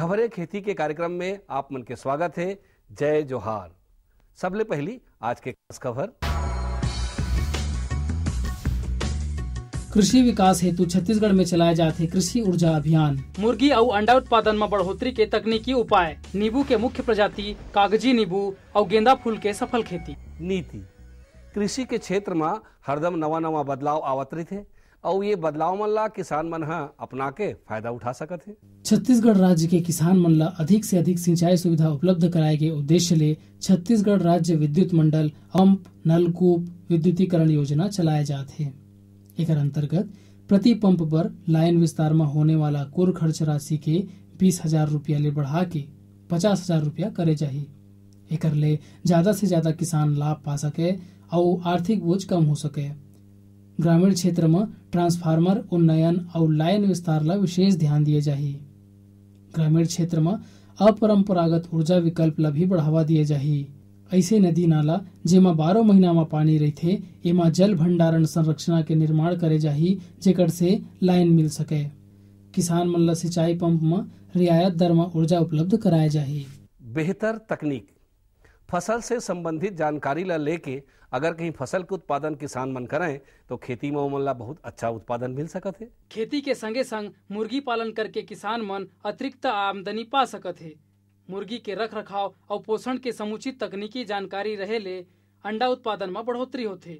खबरें खेती के कार्यक्रम में आप मन के स्वागत है। जय जोहार। सबले पहली आज के खास खबर। कृषि विकास हेतु छत्तीसगढ़ में चलाए जाते कृषि ऊर्जा अभियान। मुर्गी और अंडा उत्पादन में बढ़ोतरी के तकनीकी उपाय। नींबू के मुख्य प्रजाति कागजी नींबू और गेंदा फूल के सफल खेती। नीति कृषि के क्षेत्र में हरदम नवा बदलाव आवत रही थे और ये बदलाव मन ला किसान मन अपना के फायदा उठा सकत है। छत्तीसगढ़ राज्य के किसान मन ला अधिक से अधिक सिंचाई सुविधा उपलब्ध कराए के उद्देश्य ले छत्तीसगढ़ राज्य विद्युत मंडल पंप नलकूप विद्युतीकरण योजना चलाए जाते। एकर अंतर्गत प्रति पंप पर लाइन विस्तार में होने वाला कुल खर्च राशि के 20,000 रुपया ले बढ़ा के 50,000 रुपया करे जाही। एकर ले ज्यादा से ज्यादा किसान लाभ पा सके और आर्थिक बोझ कम हो सके। ग्रामीण क्षेत्र में ट्रांसफार्मर उन्नयन और लाइन विस्तार ला विशेष ध्यान दिए जाही। ग्रामीण क्षेत्र में अपरंपरागत ऊर्जा विकल्प ला भी बढ़ावा दिए जाही। ऐसे नदी नाला जेमा 12 महीना में पानी रहथे एमा जल भंडारण संरचना के निर्माण करे जाही, जेकर से लाइन मिल सके। किसान मन ला सिंचाई पंप में रियायत दर में ऊर्जा उपलब्ध कराए जाही। बेहतर तकनीक फसल से संबंधित जानकारी ला लेके अगर कहीं फसल के उत्पादन किसान मन करें तो खेती में ओमन ला बहुत अच्छा उत्पादन मिल सकत है। खेती के संगे संग मुर्गी पालन करके किसान मन अतिरिक्त आमदनी पा सकत है। मुर्गी के रख रखाव और पोषण के समुचित तकनीकी जानकारी रहे ले अंडा उत्पादन में बढ़ोतरी होथे।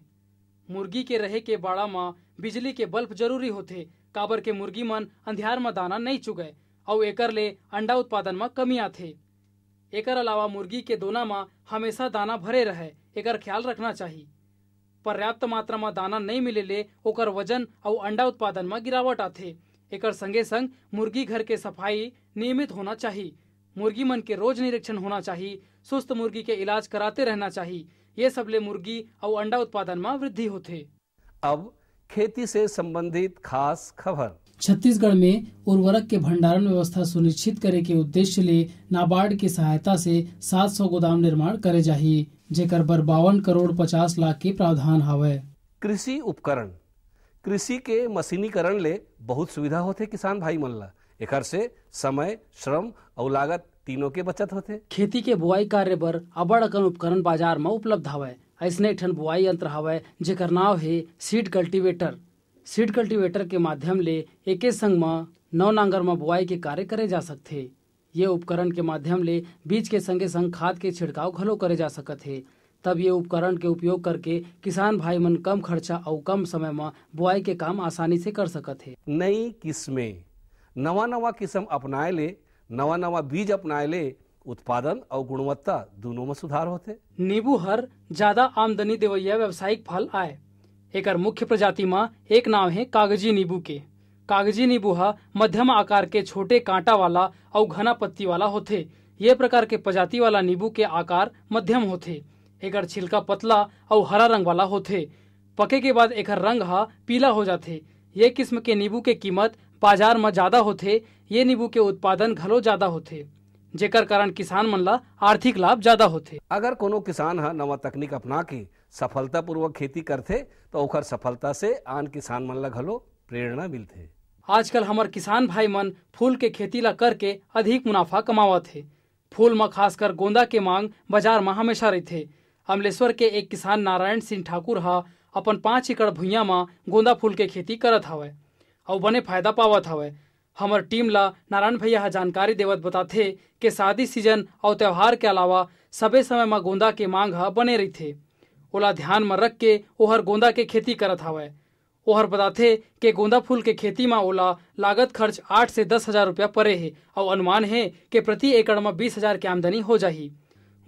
मुर्गी के रहे के बाड़ा में बिजली के बल्ब जरूरी होथे, काबर के मुर्गी मन अंधियार में दाना नहीं चुगे और एकर ले अंडा उत्पादन में कमी आथे। एकर अलावा मुर्गी के दोना में हमेशा दाना भरे रहे, एकर ख्याल रखना चाहिए। पर्याप्त मात्रा में दाना नहीं मिले ले ओकर वजन और अंडा उत्पादन में गिरावट आथे। एकर संगे संग मुर्गी घर के सफाई नियमित होना चाहिए। मुर्गी मन के रोज निरीक्षण होना चाहिए। सुस्त मुर्गी के इलाज कराते रहना चाहिए। ये सब ले मुर्गी और अंडा उत्पादन में वृद्धि होथे। अब खेती से संबंधित खास खबर। छत्तीसगढ़ में उर्वरक के भंडारण व्यवस्था सुनिश्चित करे के उद्देश्य ले नाबार्ड के सहायता से 700 गोदाम निर्माण करे जाही, जेकर बर 52 करोड़ 50 लाख के प्रावधान हावय। कृषि उपकरण कृषि के मशीनीकरण ले बहुत सुविधा होथे किसान भाई मन ला। एकर से समय श्रम और लागत तीनों के बचत होथे। खेती के बुआई कार्य बर अबड़ अकन उपकरण बाजार में उपलब्ध हवय। ऐसने एक ठन बुआई यंत्र हवय जेकर नाम है सीड कल्टीवेटर। सीड कल्टीवेटर के माध्यम ले एके संग में 9 नांगर में बुआई के कार्य करे जा सकथे। ये उपकरण के माध्यम ले बीज के संगे संग खाद के छिड़काव घलो करे जा सकत है। तब ये उपकरण के उपयोग करके किसान भाई मन कम खर्चा और कम समय में बुआई के काम आसानी से कर सकत है। नई किस्में नवा किस्म अपनाए ले नवा बीज अपनाए ले उत्पादन और गुणवत्ता दोनों में सुधार होते। नींबू हर ज्यादा आमदनी देवैया व्यावसायिक फल आए। एकर मुख्य प्रजाति में एक नाम है कागजी नींबू के। कागजी नींबू हा मध्यम आकार के छोटे कांटा वाला और घना पत्ती वाला होथे। ये प्रकार के प्रजाति वाला नींबू के आकार मध्यम होथे। एकर छिलका पतला और हरा रंग वाला होथे। पके के बाद एकर रंग हा पीला हो जाथे। ये किस्म के नींबू के कीमत बाजार में ज्यादा होथे। ये नींबू के उत्पादन घलो ज्यादा होथे, जेकर कारण किसान मन ला आर्थिक लाभ ज्यादा होथे। अगर कोनो किसान हा नवा तकनीक अपना के सफलता पूर्वक खेती करथे तो ओकर सफलता से आन किसान मन ला घलो प्रेरणा मिलथे। आजकल हमार किसान भाई मन फूल के खेती ला करके अधिक मुनाफा कमावत है। फूल में खासकर गोंदा के मांग बाजार में हमेशा रहथे। अमलेश्वर के एक किसान नारायण सिंह ठाकुर हा अपन 5 एकड़ भुइयां में गोंदा फूल के खेती करत हवय और बने फायदा पावत हवय। हमार टीम ला नारायण भैया हा जानकारी देवत बताथे कि शादी सीजन और त्योहार के अलावा सबे समय में गोंदा के मांग हा बने रहथे। ओला ध्यान में रख के ओहर गोंदा के खेती करत हवय। ओहर बताथे कि गोंदा फूल के खेती में ओला लागत खर्च 8 से 10,000 रुपया परे है और अनुमान है कि प्रति एकड़ में 20,000 की आमदनी हो जाही।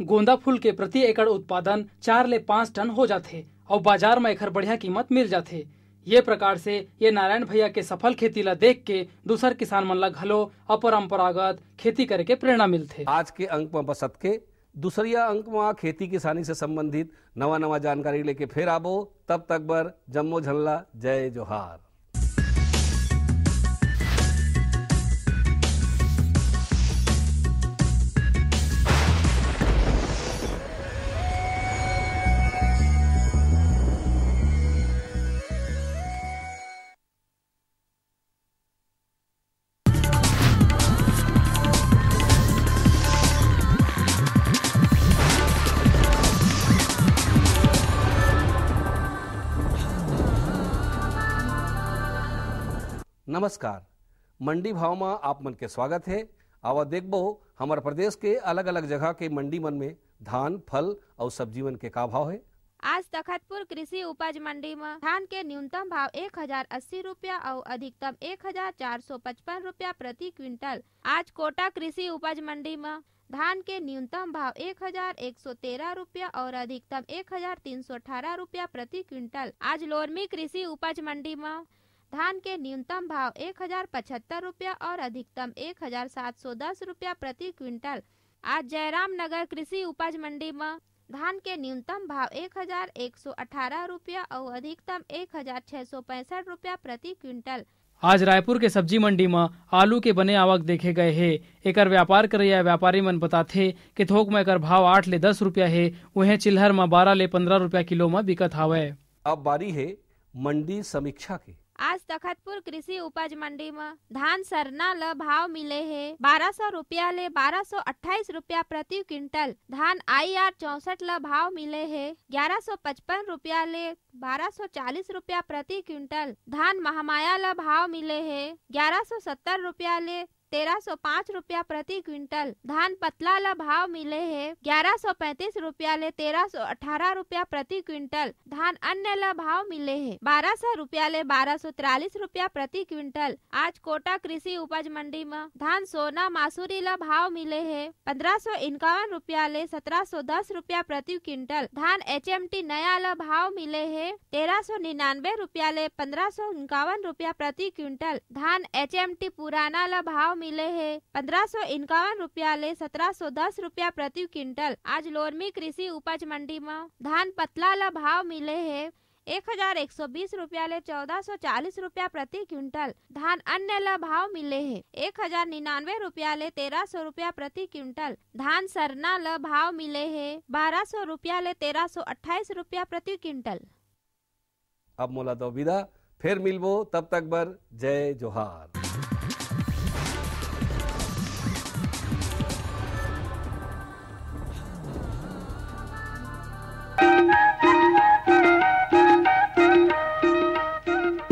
गोंदा फूल के प्रति एकड़ उत्पादन 4 ले 5 टन हो जाथे और बाजार में एकर बढ़िया कीमत मिल जाथे। ये प्रकार से ये नारायण भैया के सफल खेती ला देख के दूसर किसान मन ला घलो अपरंपरागत खेती करे के प्रेरणा मिलथे। आज के अंक में बसत के दूसरिया अंक में खेती किसानी से संबंधित नवा जानकारी लेके फिर आबो। तब तक बर जम्मो झल्ला जय जोहार। नमस्कार। मंडी भाव में आप मन के स्वागत है। आवा देखबो हमारे प्रदेश के अलग अलग जगह के मंडी मन में धान, फल और सब्जी मन के का भाव है। आज तखतपुर कृषि उपज मंडी में धान के न्यूनतम भाव 1080 रुपया और अधिकतम 1455 रुपया प्रति क्विंटल। आज कोटा कृषि उपज मंडी में धान के न्यूनतम भाव 1113 रुपया और अधिकतम 1318 रुपया प्रति क्विंटल। आज लोरमी कृषि उपज मंडी में धान के न्यूनतम भाव 1075 रुपया और अधिकतम 1710 रुपया प्रति क्विंटल। आज जयराम नगर कृषि उपज मंडी में धान के न्यूनतम भाव 1118 रुपया और अधिकतम 1665 रुपया प्रति क्विंटल। आज रायपुर के सब्जी मंडी में आलू के बने आवक देखे गए है। एकर व्यापार करैया व्यापारी मन बताथे कि थोक में एकर भाव 8 ले 10 रुपया है, वहीं चिल्हर में 12 ले 15 रुपया किलो में बिकत हावय। अब बारी है मंडी समीक्षा की। आज तखतपुर कृषि उपज मंडी में धान सरना ल भाव मिले है 1200 रुपया ले 1228 रुपया प्रति क्विंटल। धान IR 64 ल भाव मिले है 1155 रुपया ले 1240 रुपया प्रति क्विंटल। धान महामाया ल भाव मिले है 1170 रुपया ले 1305 रुपया प्रति क्विंटल। धान पतला ला भाव मिले है 1135 रुपया ले 1318 रुपया प्रति क्विंटल। धान अन्य ला भाव मिले है 1200 रुपया ले 1243 रुपया प्रति क्विंटल। आज कोटा कृषि उपज मंडी में धान सोना मासूरी ला भाव मिले है 1551 रुपया ले 1710 रुपया प्रति क्विंटल। धान HMT नया ला भाव मिले है 1399 रुपया ले 1551 रुपया प्रति क्विंटल। धान HMT पुराना ला भाव मिले है 1551 रुपया ले 1710 रुपया प्रति क्विंटल। आज लोरमी कृषि उपज मंडी में धान पतला ला भाव मिले है 1120 रुपया ले 1440 रुपया प्रति क्विंटल। धान अन्य ला भाव मिले है 1099 रुपया ले 1300 रुपया प्रति क्विंटल। धान सरना ला भाव मिले है 1200 रुपया ले 1328 रुपया प्रति क्विंटल। अब मोला दो विदा, फिर मिलबो, तब तक बर जय जोहार।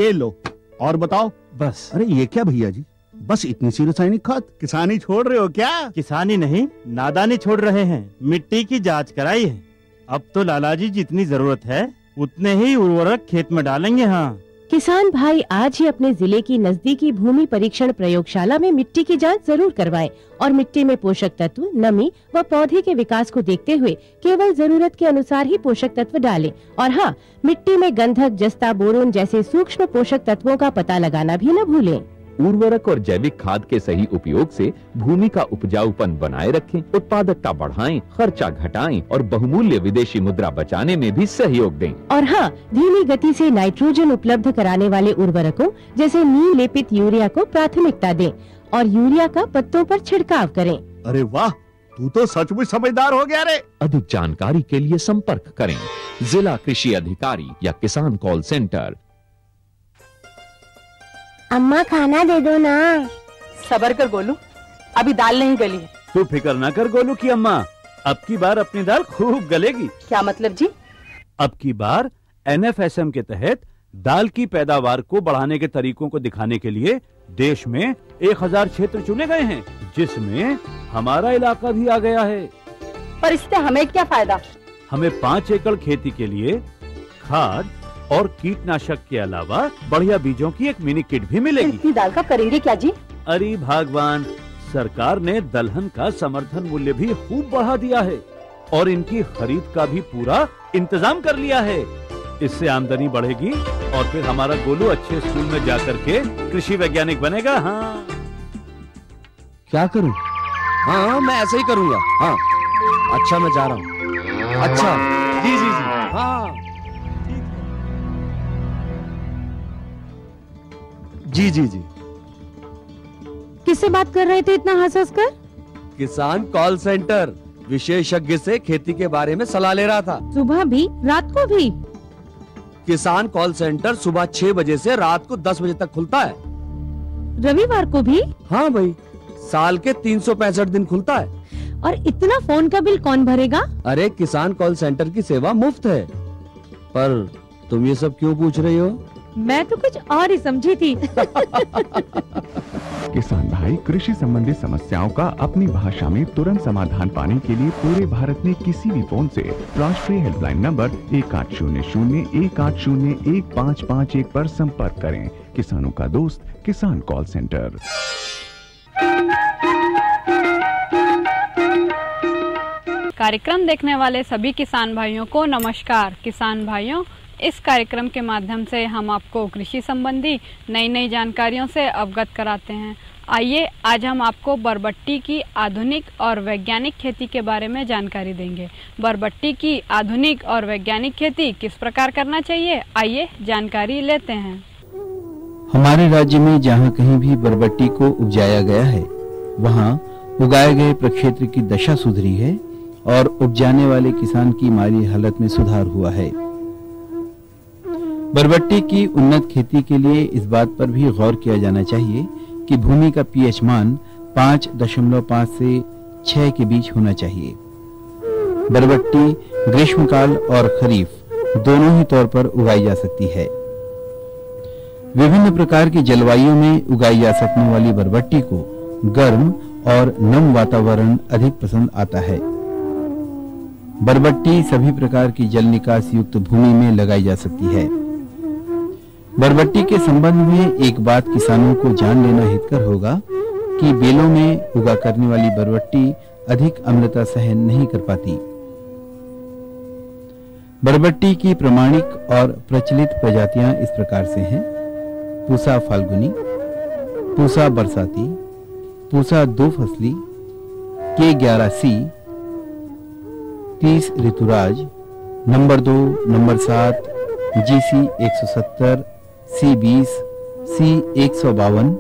ये लो और बताओ। बस। अरे ये क्या भैया जी, बस इतनी सी रासायनिक खाद? किसानी छोड़ रहे हो क्या? किसानी नहीं, नादानी छोड़ रहे हैं। मिट्टी की जांच कराई है। अब तो लाला जी जितनी जरूरत है उतने ही उर्वरक खेत में डालेंगे। हाँ, किसान भाई आज ही अपने जिले की नजदीकी भूमि परीक्षण प्रयोगशाला में मिट्टी की जांच जरूर करवाएं और मिट्टी में पोषक तत्व, नमी व पौधे के विकास को देखते हुए केवल जरूरत के अनुसार ही पोषक तत्व डालें। और हाँ, मिट्टी में गंधक, जस्ता, बोरोन जैसे सूक्ष्म पोषक तत्वों का पता लगाना भी न भूलें। उर्वरक और जैविक खाद के सही उपयोग से भूमि का उपजाऊपन बनाए रखें, उत्पादकता बढ़ाएं, खर्चा घटाएं और बहुमूल्य विदेशी मुद्रा बचाने में भी सहयोग दें। और हाँ, धीमी गति से नाइट्रोजन उपलब्ध कराने वाले उर्वरकों जैसे नीम लेपित यूरिया को प्राथमिकता दें और यूरिया का पत्तों पर छिड़काव करें। अरे वाह, तू तो सचमुच समझदार हो गया रे। अधिक जानकारी के लिए संपर्क करें जिला कृषि अधिकारी या किसान कॉल सेंटर। अम्मा खाना दे दो ना। सबर कर गोलू, अभी दाल नहीं गली है। तू फिक्र न कर गोलू की अम्मा, अब की बार अपनी दाल खूब गलेगी। क्या मतलब जी? अब की बार NFSM के तहत दाल की पैदावार को बढ़ाने के तरीकों को दिखाने के लिए देश में 1000 क्षेत्र चुने गए हैं, जिसमें हमारा इलाका भी आ गया है। पर इससे हमें क्या फायदा? हमें 5 एकड़ खेती के लिए खाद और कीटनाशक के अलावा बढ़िया बीजों की एक मिनी किट भी मिलेगी। इतनी दाल का करेंगे क्या जी? अरे भगवान, सरकार ने दलहन का समर्थन मूल्य भी खूब बढ़ा दिया है और इनकी खरीद का भी पूरा इंतजाम कर लिया है। इससे आमदनी बढ़ेगी और फिर हमारा गोलू अच्छे स्कूल में जाकर के कृषि वैज्ञानिक बनेगा। हाँ, क्या करूं? हाँ, मैं ऐसे ही करूंगा। हाँ, अच्छा, मैं जा रहा हूँ। अच्छा, जी जी जी, हाँ, जी जी जी। किससे बात कर रहे थे इतना हंस कर? किसान कॉल सेंटर, विशेषज्ञ से खेती के बारे में सलाह ले रहा था। सुबह भी, रात को भी? किसान कॉल सेंटर सुबह 6 बजे से रात को 10 बजे तक खुलता है। रविवार को भी? हाँ भाई, साल के 365 दिन खुलता है। और इतना फोन का बिल कौन भरेगा? अरे, किसान कॉल सेंटर की सेवा मुफ्त है। पर तुम ये सब क्यों पूछ रही हो? मैं तो कुछ और ही समझी थी। किसान भाई, कृषि संबंधित समस्याओं का अपनी भाषा में तुरंत समाधान पाने के लिए पूरे भारत में किसी भी फोन से राष्ट्रीय हेल्पलाइन नंबर 1800-1801-551 पर संपर्क करें। किसानों का दोस्त किसान कॉल सेंटर। कार्यक्रम देखने वाले सभी किसान भाइयों को नमस्कार। किसान भाइयों, इस कार्यक्रम के माध्यम से हम आपको कृषि संबंधी नई नई जानकारियों से अवगत कराते हैं। आइए आज हम आपको बरबट्टी की आधुनिक और वैज्ञानिक खेती के बारे में जानकारी देंगे। बरबट्टी की आधुनिक और वैज्ञानिक खेती किस प्रकार करना चाहिए, आइए जानकारी लेते हैं। हमारे राज्य में जहाँ कहीं भी बरबट्टी को उपजाया गया है, वहाँ उगाए गए प्रक्षेत्र की दशा सुधरी है और उपजाने वाले किसान की माली हालत में सुधार हुआ है। बरबट्टी की उन्नत खेती के लिए इस बात पर भी गौर किया जाना चाहिए कि भूमि का पीएच मान 5.5 से 6 के बीच होना चाहिए। बरबट्टी ग्रीष्मकाल और खरीफ दोनों ही तौर पर उगाई जा सकती है। विभिन्न प्रकार की जलवायु में उगाई जा सकने वाली बरबट्टी को गर्म और नम वातावरण अधिक पसंद आता है। बरबट्टी सभी प्रकार की जल निकास युक्त भूमि में लगाई जा सकती है। बरबट्टी के संबंध में एक बात किसानों को जान लेना हितकर होगा कि बेलों में उगा करने वाली बरबट्टी अधिक अम्लता सहन नहीं कर पाती। बरबट्टी की प्रमाणिक और प्रचलित प्रजातियां इस प्रकार से हैं: पूसा फाल्गुनी, पूसा बरसाती, पूसा 2 फसली, K11C, 30 Rituraj, number 2, number 7, GC 170, C20, C152,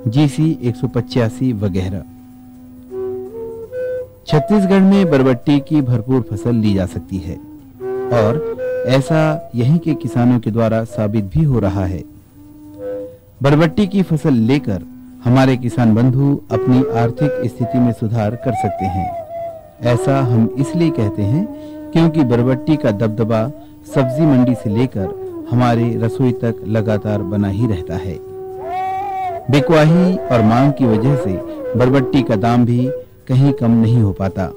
GC 185 वगैरह। छत्तीसगढ़ में बरबट्टी की भरपूर फसल ली जा सकती है और ऐसा यहीं के किसानों के द्वारा साबित भी हो रहा है। बरबट्टी की फसल लेकर हमारे किसान बंधु अपनी आर्थिक स्थिति में सुधार कर सकते हैं। ऐसा हम इसलिए कहते हैं क्योंकि बरबट्टी का दबदबा सब्जी मंडी से लेकर हमारे रसोई तक लगातार बना ही रहता है। बिकवाही और मांग की वजह से बरबट्टी का दाम भी कहीं कम नहीं हो पाता।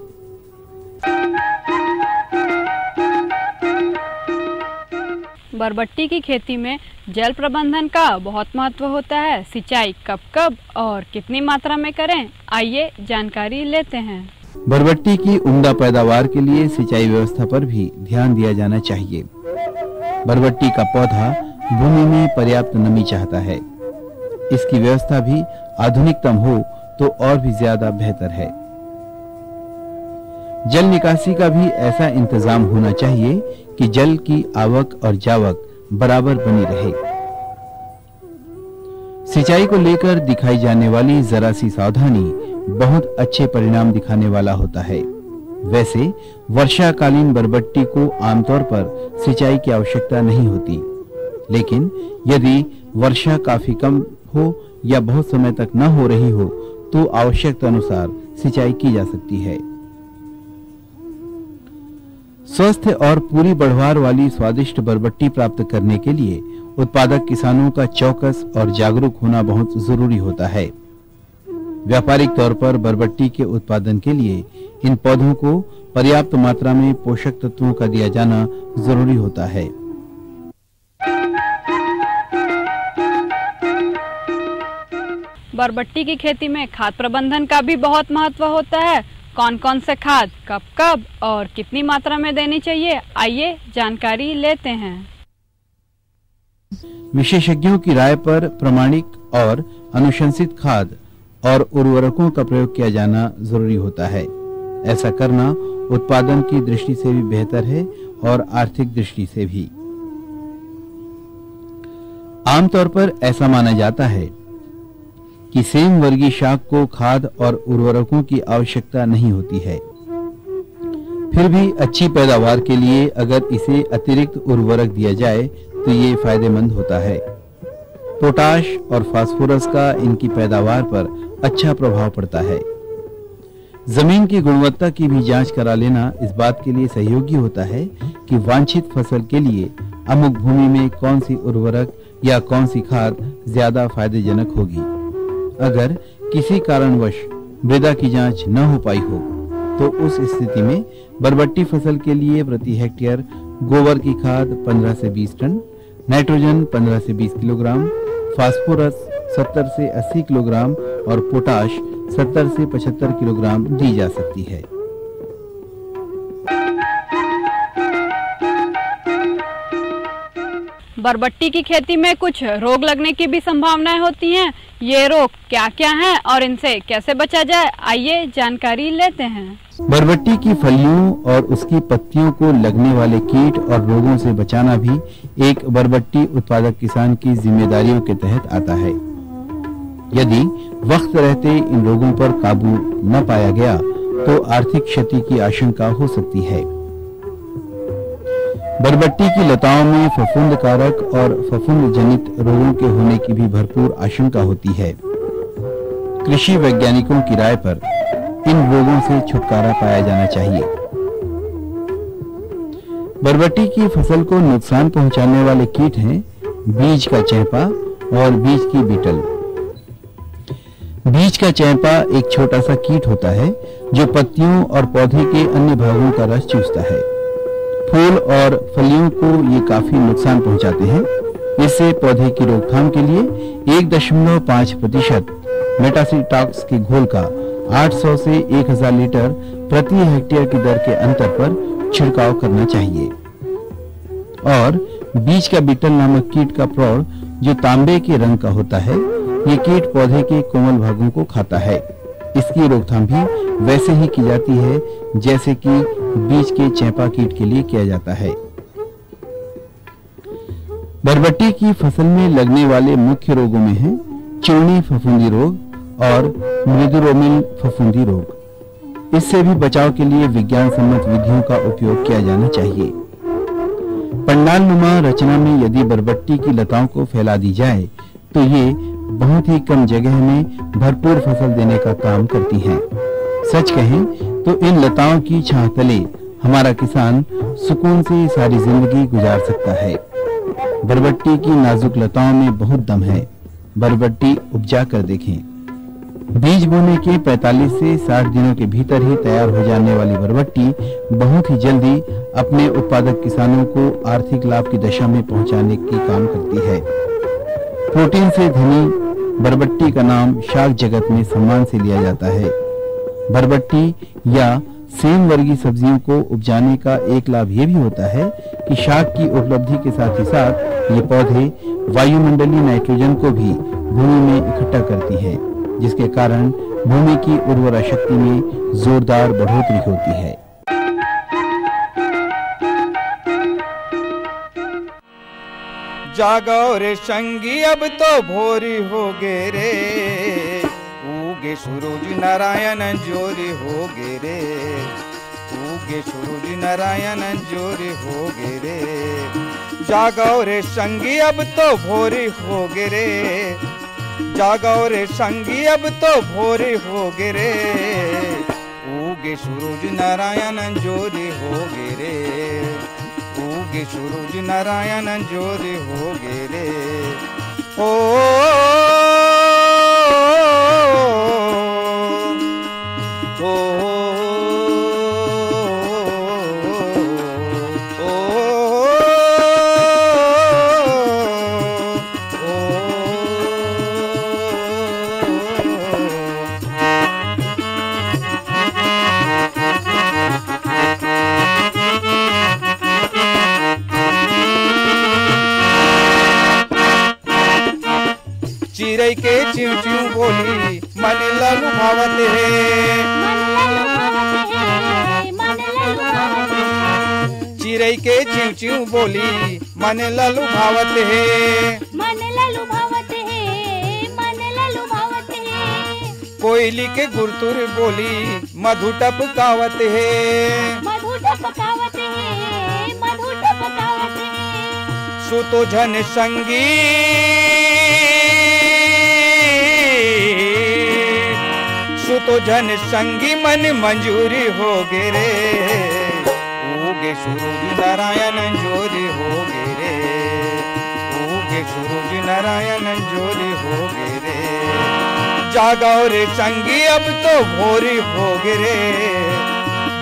बरबट्टी की खेती में जल प्रबंधन का बहुत महत्व होता है। सिंचाई कब कब और कितनी मात्रा में करें, आइए जानकारी लेते हैं। बरबट्टी की उम्दा पैदावार के लिए सिंचाई व्यवस्था पर भी ध्यान दिया जाना चाहिए। बरबट्टी का पौधा भूमि में पर्याप्त नमी चाहता है। इसकी व्यवस्था भी आधुनिकतम हो तो और भी ज्यादा बेहतर है। जल निकासी का भी ऐसा इंतजाम होना चाहिए कि जल की आवक और जावक बराबर बनी रहे। सिंचाई को लेकर दिखाई जाने वाली जरा सी सावधानी बहुत अच्छे परिणाम दिखाने वाला होता है। वैसे वर्षाकालीन बरबट्टी को आमतौर पर सिंचाई की आवश्यकता नहीं होती, लेकिन यदि वर्षा काफी कम हो या बहुत समय तक न हो रही हो तो आवश्यकता अनुसार सिंचाई की जा सकती है। स्वस्थ और पूरी बढ़वार वाली स्वादिष्ट बरबट्टी प्राप्त करने के लिए उत्पादक किसानों का चौकस और जागरूक होना बहुत जरूरी होता है। व्यापारिक तौर पर बरबट्टी के उत्पादन के लिए इन पौधों को पर्याप्त मात्रा में पोषक तत्वों का दिया जाना जरूरी होता है। बरबट्टी की खेती में खाद प्रबंधन का भी बहुत महत्व होता है। कौन कौन से खाद कब कब और कितनी मात्रा में देनी चाहिए, आइए जानकारी लेते हैं। विशेषज्ञों की राय पर प्रमाणिक और अनुशंसित खाद और उर्वरकों का प्रयोग किया जाना जरूरी होता है। ऐसा करना उत्पादन की दृष्टि से भी बेहतर है और आर्थिक दृष्टि से भी। आमतौर पर ऐसा माना जाता है कि सेम वर्गीय शाक को खाद और उर्वरकों की आवश्यकता नहीं होती है। फिर भी अच्छी पैदावार के लिए अगर इसे अतिरिक्त उर्वरक दिया जाए तो ये फायदेमंद होता है। पोटाश और फास्फोरस का इनकी पैदावार पर अच्छा प्रभाव पड़ता है। जमीन की गुणवत्ता की भी जांच करा लेना इस बात के लिए सहयोगी होता है कि वांछित फसल के लिए अमुक भूमि में कौन सी उर्वरक या कौन सी खाद ज्यादा फायदेजनक होगी। अगर किसी कारणवश मृदा की जांच न हो पाई हो तो उस स्थिति में बरबट्टी फसल के लिए प्रति हेक्टेयर गोबर की खाद 15 से 20 टन, नाइट्रोजन 15 से 20 किलोग्राम, फास्फोरस 70 से 80 किलोग्राम और पोटाश 70 से 75 किलोग्राम दी जा सकती है। बरबट्टी की खेती में कुछ रोग लगने की भी संभावनाएं होती हैं। ये रोग क्या क्या हैं और इनसे कैसे बचा जाए, आइए जानकारी लेते हैं। बरबट्टी की फलियों और उसकी पत्तियों को लगने वाले कीट और रोगों से बचाना भी एक बरबट्टी उत्पादक किसान की जिम्मेदारियों के तहत आता है। यदि वक्त रहते इन रोगों पर काबू न पाया गया तो आर्थिक क्षति की आशंका हो सकती है। बरबट्टी की लताओं में फफूंद कारक और फफूंद जनित रोगों के होने की भी भरपूर आशंका होती है। कृषि वैज्ञानिकों की राय पर इन रोगों से छुटकारा पाया जाना चाहिए। बरबट्टी की फसल को नुकसान पहुंचाने वाले कीट हैं बीज का चैंपा और बीज की बीटल। बीज का चैंपा एक छोटा सा कीट होता है जो पत्तियों और पौधे के अन्य भागों का रस चूसता है। फूल और फलियों को ये काफी नुकसान पहुंचाते हैं। इससे पौधे की रोकथाम के लिए 1.5% मेटासिटाक्स के घोल का 800 से 1000 लीटर प्रति हेक्टेयर की दर के अंतर पर छिड़काव करना चाहिए। और बीज का बीटल नामक कीट का प्रौढ़ जो तांबे के रंग का होता है, ये कीट पौधे के कोमल भागों को खाता है। इसकी रोकथाम भी वैसे ही की जाती है जैसे कि बीज के चैंपा कीट के लिए किया जाता है। बरबट्टी की फसल में लगने वाले मुख्य रोगों में हैं चूर्णी फफूंदी रोग और मृदुरोमिल फफूंदी रोग। इससे भी बचाव के लिए विज्ञान सम्मत विधियों का उपयोग किया जाना चाहिए। पंडाल नुमा रचना में यदि बरबट्टी की लताओं को फैला दी जाए तो ये बहुत ही कम जगह में भरपूर फसल देने का काम करती हैं। सच कहें तो इन लताओं की छांव तले हमारा किसान सुकून से सारी जिंदगी गुजार सकता है। बरबट्टी की नाजुक लताओं में बहुत दम है। बरबट्टी उपजा कर देखें। बीज बोने के 45 से 60 दिनों के भीतर ही तैयार हो जाने वाली बरबट्टी बहुत ही जल्दी अपने उत्पादक किसानों को आर्थिक लाभ की दशा में पहुंचाने की काम करती है। प्रोटीन से धनी बरबट्टी का नाम शाक जगत में सम्मान से लिया जाता है। बरबट्टी या सेम वर्गीय सब्जियों को उपजाने का एक लाभ ये भी होता है कि शाक की उपलब्धि के साथ ही साथ ये पौधे वायुमंडलीय नाइट्रोजन को भी भूमि में इकट्ठा करती है, जिसके कारण भूमि की उर्वरा शक्ति में जोरदार बढ़ोतरी होती है। जागो रे संगी अब तो भोरी हो गे रे, उगे सूरज नारायण जोरी हो गे रे, उगे सूरज नारायण जोरी हो गे रे। जागो रे संगी अब तो भोरी हो गे रे, जागो रे संगी अब तो भोरी हो गे रे, उगे सूरज नारायण जोरी हो गे रे, उगे सूरज नारायण जोरी हो गे रे। ओ चिड़ै के चिऊ चिऊ बोली मन ललु भावत है, चिड़ै के चिऊ चिऊ बोली मन ललु भावत है, मन ललु भावत है, मन ललु भावत है। कोयली के गुरतुर बोली मधु टपकावत है, मधु टपकावत है, मधु टपकावत है। सुतो झन संगी सुतो जन संगी मन मंजूरी हो गे रे, उगे सूरज नारायण जोरी होगे रे, उगे सूरज नारायण जोरी होगे रे। जागाओ रे संगी अब तो भोरी होगे रे,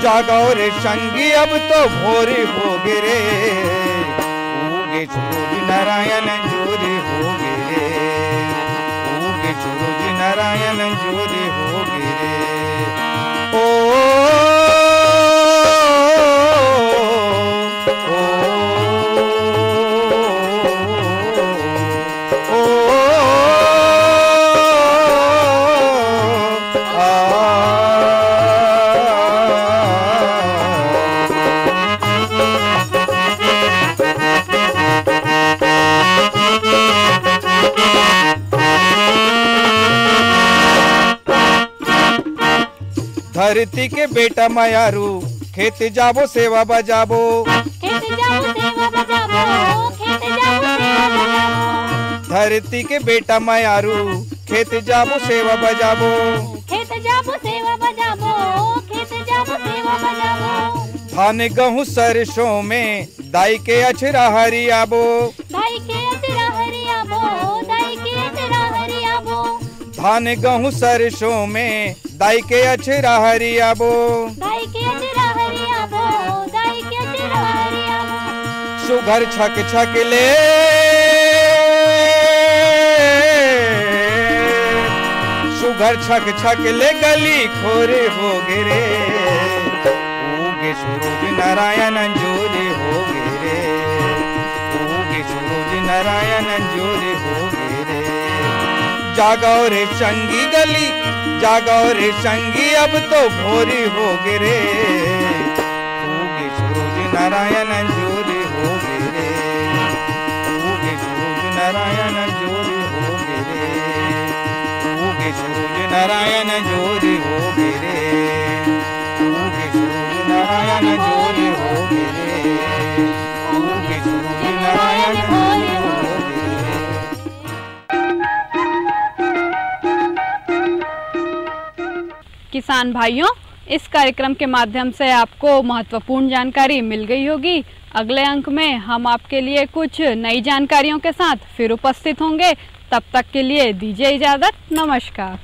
जागाओ रे संगी अब तो भोरी होगे रे, उगे सूरज नारायण जोरी होगे रे, उगे सूरज नारायण जोरी होगे रे। ओ धरती के बेटा मायारू खेत जाबो सेवा बजाबो, खेत जाबो सेवा बजाबो, खेत जाबो सेवा बजाबो। धरती के बेटा मायारू खेत जाबो सेवा बजाबो, खेत जाबो सेवा बजाबो, खेत जाबो सेवा बजाबो। धान गेहूं सरसों में दाई के अछरा हरियाबो, दाई के अछरा हरियाबो, दाई के अछरा हरियाबो। धान गेहूं सरसों में दाई के अछरा हरियाबो, दाई के अछरा हरियाबो, दाई के अछरा हरियाबो। सुघर छक छक ले सुघर छक छक ले गली खोरे होगे रे, उगे सूरज नारायण जोरे होगे रे, उगे सूरज नारायण जोरे होगे रे। जागाओ रे संगी गली, जागाओ रे संगी अब तो भोरी होगे रे, उगे सूरज नारायण जोरे होगे रे, उगे सूरज नारायण जोरे होगे रे, उगे सूरज नारायण जोरे होगे रे, उगे सूरज नारायण जोरे होगे रे, उगे सूरज नारायण जोरे होगे रे। किसान भाइयों, इस कार्यक्रम के माध्यम से आपको महत्वपूर्ण जानकारी मिल गई होगी। अगले अंक में हम आपके लिए कुछ नई जानकारियों के साथ फिर उपस्थित होंगे। तब तक के लिए दीजिए इजाजत। नमस्कार।